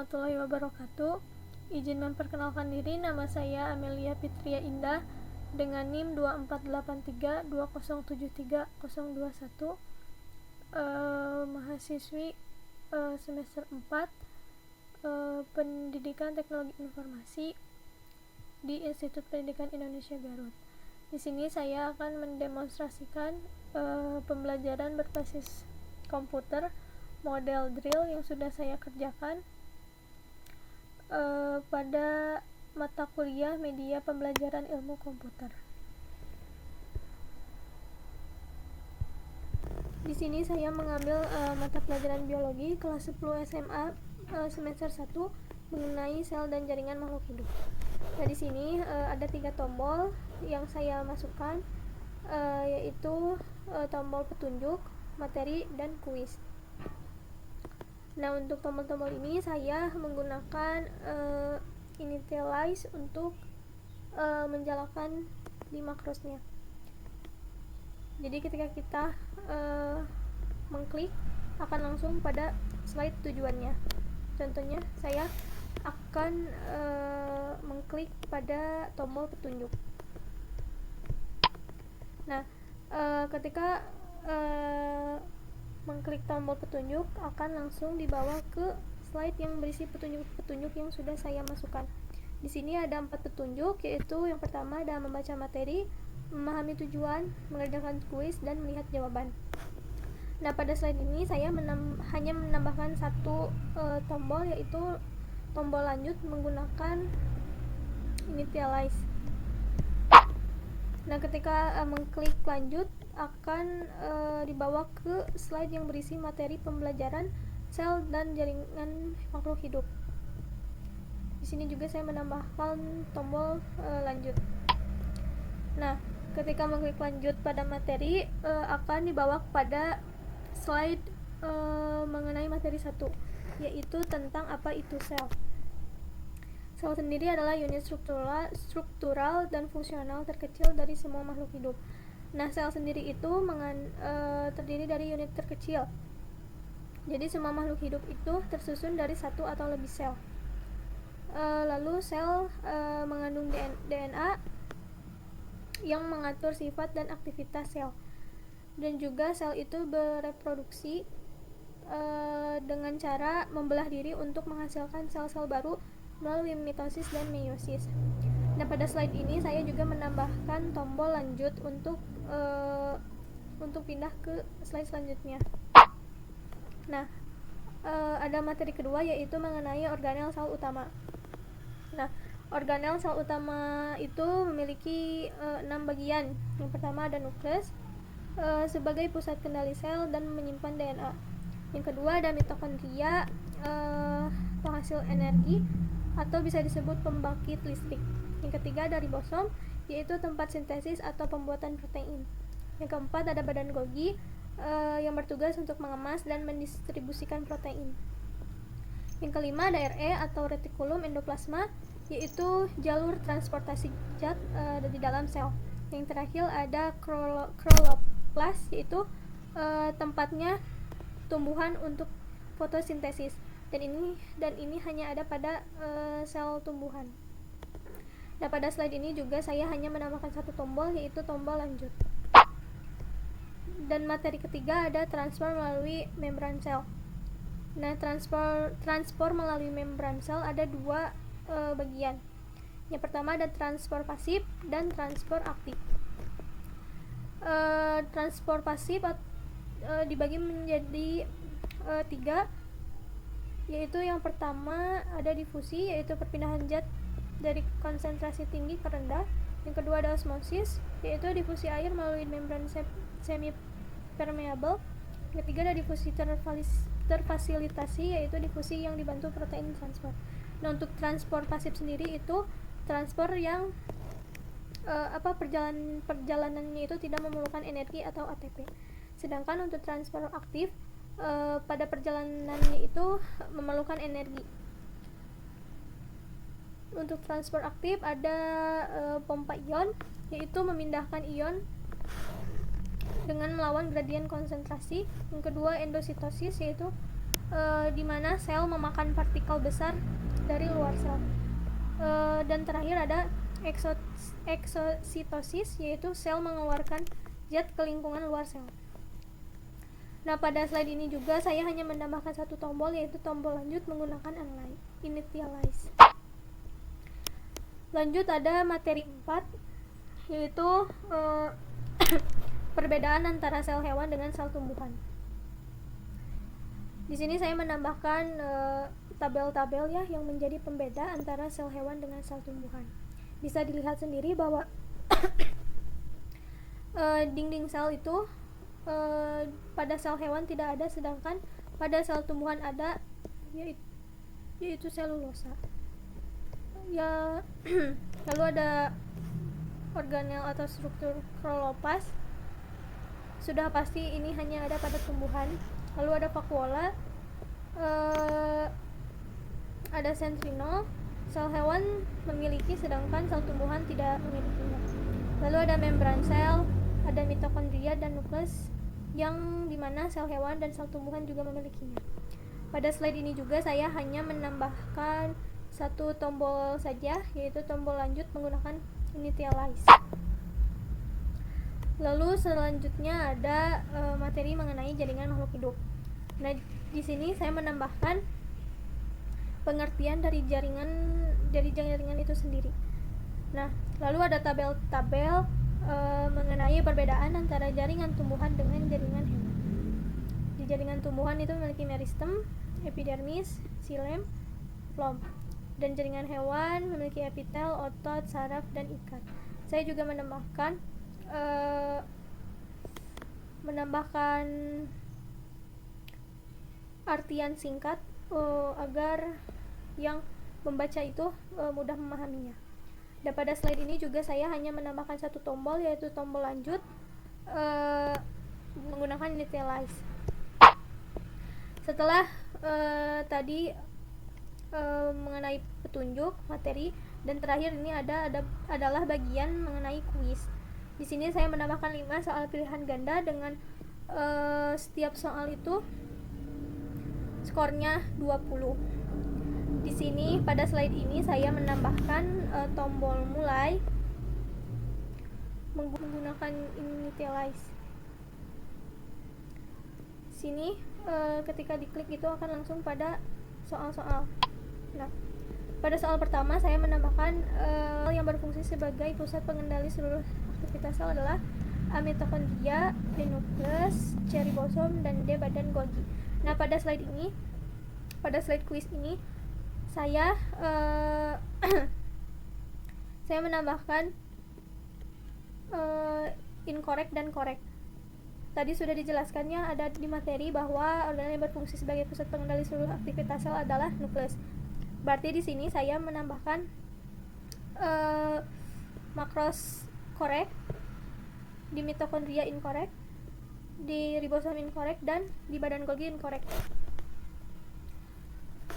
warahmatullahi wabarakatuh. Izin memperkenalkan diri, nama saya Amelia Fitria Indah dengan NIM 248320730021, mahasiswi semester 4 Pendidikan Teknologi Informasi di Institut Pendidikan Indonesia Garut. Di sini saya akan mendemonstrasikan pembelajaran berbasis komputer model drill yang sudah saya kerjakan pada mata kuliah media pembelajaran ilmu komputer. Di sini saya mengambil mata pelajaran biologi kelas 10 SMA semester 1 mengenai sel dan jaringan makhluk hidup. Nah, di sini ada 3 tombol yang saya masukkan, yaitu tombol petunjuk, materi, dan kuis. Nah, untuk tombol-tombol ini saya menggunakan initialize untuk menjalankan di makrosnya. Jadi ketika kita mengklik akan langsung pada slide tujuannya. Contohnya saya akan mengklik pada tombol petunjuk. Nah, ketika mengklik tombol petunjuk akan langsung dibawa ke slide yang berisi petunjuk-petunjuk yang sudah saya masukkan. Di sini ada 4 petunjuk, yaitu yang pertama ada membaca materi, memahami tujuan, mengerjakan kuis, dan melihat jawaban. Nah, pada slide ini saya hanya menambahkan satu tombol, yaitu tombol lanjut menggunakan initialize. Nah, ketika mengklik lanjut akan dibawa ke slide yang berisi materi pembelajaran sel dan jaringan makhluk hidup. Di sini juga saya menambahkan tombol lanjut. Nah, ketika mengklik lanjut pada materi akan dibawa kepada slide mengenai materi 1, yaitu tentang apa itu sel. Sel sendiri adalah unit struktural dan fungsional terkecil dari semua makhluk hidup. Nah, sel sendiri itu terdiri dari unit terkecil. Jadi semua makhluk hidup itu tersusun dari satu atau lebih sel. Lalu sel mengandung DNA yang mengatur sifat dan aktivitas sel. Dan juga sel itu bereproduksi dengan cara membelah diri untuk menghasilkan sel-sel baru melalui mitosis dan meiosis. Nah, pada slide ini saya juga menambahkan tombol lanjut untuk pindah ke slide selanjutnya. Nah, ada materi kedua, yaitu mengenai organel sel utama. Nah, organel sel utama itu memiliki 6 bagian. Yang pertama ada nukleus sebagai pusat kendali sel dan menyimpan DNA. Yang kedua ada mitokondria, penghasil energi atau bisa disebut pembangkit listrik. Yang ketiga ada ribosom, yaitu tempat sintesis atau pembuatan protein. Yang keempat ada badan Golgi yang bertugas untuk mengemas dan mendistribusikan protein. Yang kelima ada RE atau retikulum endoplasma, yaitu jalur transportasi zat di dalam sel. Yang terakhir ada chloroplast, yaitu tempatnya tumbuhan untuk fotosintesis. Dan ini hanya ada pada sel tumbuhan. Nah, pada slide ini juga saya hanya menambahkan satu tombol, yaitu tombol lanjut. Dan materi ketiga ada transfer melalui membran sel. Nah, transfer melalui membran sel ada 2 bagian. Yang pertama ada transfer pasif dan transfer aktif. Transfer pasif dibagi menjadi 3, yaitu yang pertama ada difusi, yaitu perpindahan zat dari konsentrasi tinggi ke rendah. Yang kedua ada osmosis, yaitu difusi air melalui membran semi permeable. Yang ketiga ada difusi terfasilitasi, yaitu difusi yang dibantu protein transfer. Nah, untuk transfer pasif sendiri itu transfer yang perjalanannya itu tidak memerlukan energi atau ATP. Sedangkan untuk transfer aktif pada perjalanannya itu memerlukan energi. Untuk transfer aktif ada pompa ion, yaitu memindahkan ion dengan melawan gradien konsentrasi. Yang kedua endositosis, yaitu di mana sel memakan partikel besar dari luar sel. Dan terakhir ada eksositosis, yaitu sel mengeluarkan zat ke lingkungan luar sel. Nah, pada slide ini juga saya hanya menambahkan satu tombol, yaitu tombol lanjut menggunakan initialize. Lanjut ada materi 4, yaitu perbedaan antara sel hewan dengan sel tumbuhan. Di sini saya menambahkan tabel-tabel ya yang menjadi pembeda antara sel hewan dengan sel tumbuhan. Bisa dilihat sendiri bahwa dinding sel itu pada sel hewan tidak ada, sedangkan pada sel tumbuhan ada, yaitu selulosa. Ya, lalu ada organel atau struktur kloroplast. Sudah pasti ini hanya ada pada tumbuhan. Lalu ada vakuola, ada centrinol. Sel hewan memiliki, sedangkan sel tumbuhan tidak memilikinya. Lalu ada membran sel, ada mitokondria dan nukleus, yang dimana sel hewan dan sel tumbuhan juga memilikinya. Pada slide ini juga saya hanya menambahkan satu tombol saja, yaitu tombol lanjut menggunakan initialize. Lalu selanjutnya ada materi mengenai jaringan makhluk hidup. Nah, di sini saya menambahkan pengertian dari jaringan itu sendiri. Nah, lalu ada tabel-tabel mengenai perbedaan antara jaringan tumbuhan dengan jaringan hewan. Di jaringan tumbuhan itu memiliki meristem, epidermis, xilem, phloem. Dan jaringan hewan memiliki epitel, otot, saraf, dan ikat. Saya juga menambahkan artian singkat agar yang membaca itu mudah memahaminya. Dan pada slide ini juga saya hanya menambahkan satu tombol, yaitu tombol lanjut menggunakan initialize. Setelah tadi mengenai petunjuk materi, dan terakhir ini adalah bagian mengenai kuis. Di sini saya menambahkan 5 soal pilihan ganda dengan setiap soal itu skornya 20. Di sini pada slide ini saya menambahkan tombol mulai menggunakan initialize. Sini ketika diklik itu akan langsung pada soal-soal. Nah, pada soal pertama saya menambahkan yang berfungsi sebagai pusat pengendali seluruh aktivitas sel adalah A. mitokondria, B. nukleus, C. ribosom, dan D. badan Golgi. Nah, pada slide quiz ini saya saya menambahkan incorrect dan correct. Tadi sudah dijelaskannya ada di materi bahwa organel yang berfungsi sebagai pusat pengendali seluruh aktivitas sel adalah nukleus. Berarti di sini saya menambahkan makros correct, di mitokondria incorrect, di ribosom incorrect, dan di badan Golgi incorrect.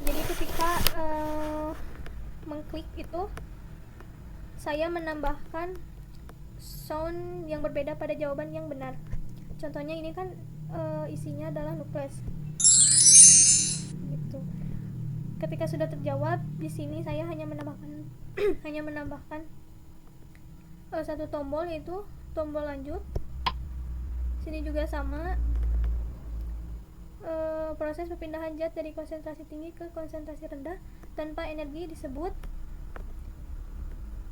Jadi ketika mengklik itu saya menambahkan sound yang berbeda pada jawaban yang benar. Contohnya ini kan isinya adalah nukleus. Gitu. Ketika sudah terjawab, di sini saya hanya menambahkan satu tombol, yaitu tombol lanjut. Sini juga sama, proses perpindahan zat dari konsentrasi tinggi ke konsentrasi rendah tanpa energi disebut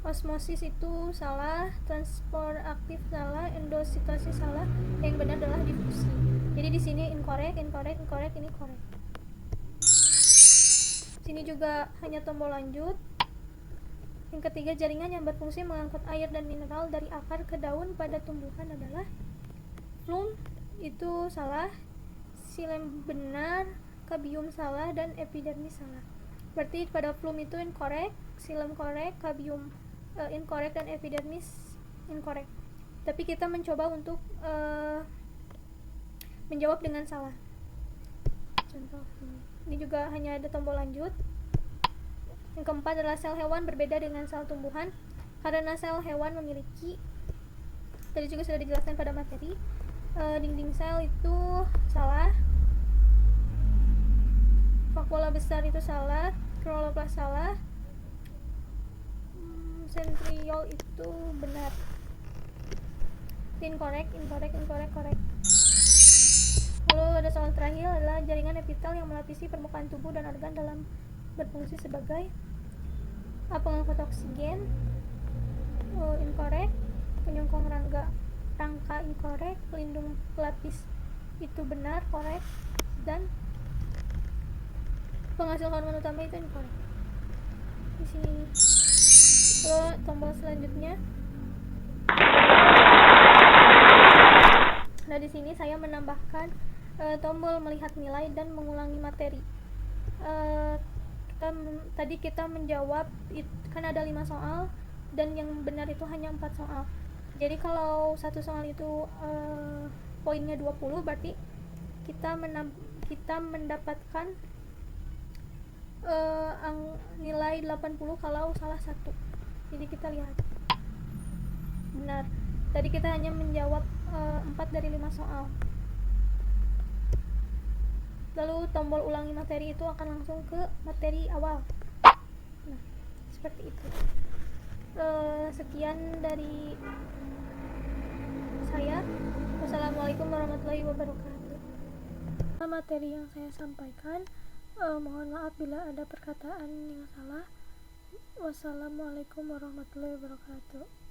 osmosis, itu salah, transport aktif salah, endositosis salah, yang benar adalah difusi. Jadi di sini incorrect, ini correct. Sini juga hanya tombol lanjut. Yang ketiga, jaringan yang berfungsi mengangkut air dan mineral dari akar ke daun pada tumbuhan adalah phloem, itu salah, xilem benar, cabium salah, dan epidermis salah. Berarti pada phloem itu incorrect, xilem correct, cabium incorrect, dan epidermis incorrect. Tapi kita mencoba untuk menjawab dengan salah. Contoh ini juga hanya ada tombol lanjut. Yang keempat adalah sel hewan berbeda dengan sel tumbuhan karena sel hewan memiliki, tadi juga sudah dijelaskan pada materi, dinding sel itu salah, Vakuola besar itu salah, chloroplast salah, centriole itu benar. Incorrect. Lalu ada soal terakhir adalah jaringan epitel yang melapisi permukaan tubuh dan organ dalam berfungsi sebagai pengangkut oksigen. Incorrect. Penyongkong rangka incorrect. Pelindung pelapis itu benar, correct. Dan penghasil hormon utama itu incorrect. Di sini. Lalu tombol selanjutnya. Nah, di sini saya menambahkan tombol melihat nilai dan mengulangi materi. Tadi kita menjawab kan ada 5 soal dan yang benar itu hanya 4 soal. Jadi kalau satu soal itu poinnya 20, berarti kita mendapatkan nilai 80 kalau salah satu. Jadi kita lihat benar. Tadi kita hanya menjawab 4 dari 5 soal. Lalu tombol ulangi materi itu akan langsung ke materi awal. Nah, seperti itu. Sekian dari saya. Wassalamualaikum warahmatullahi wabarakatuh. Materi yang saya sampaikan, mohon maaf bila ada perkataan yang salah. Wassalamualaikum warahmatullahi wabarakatuh.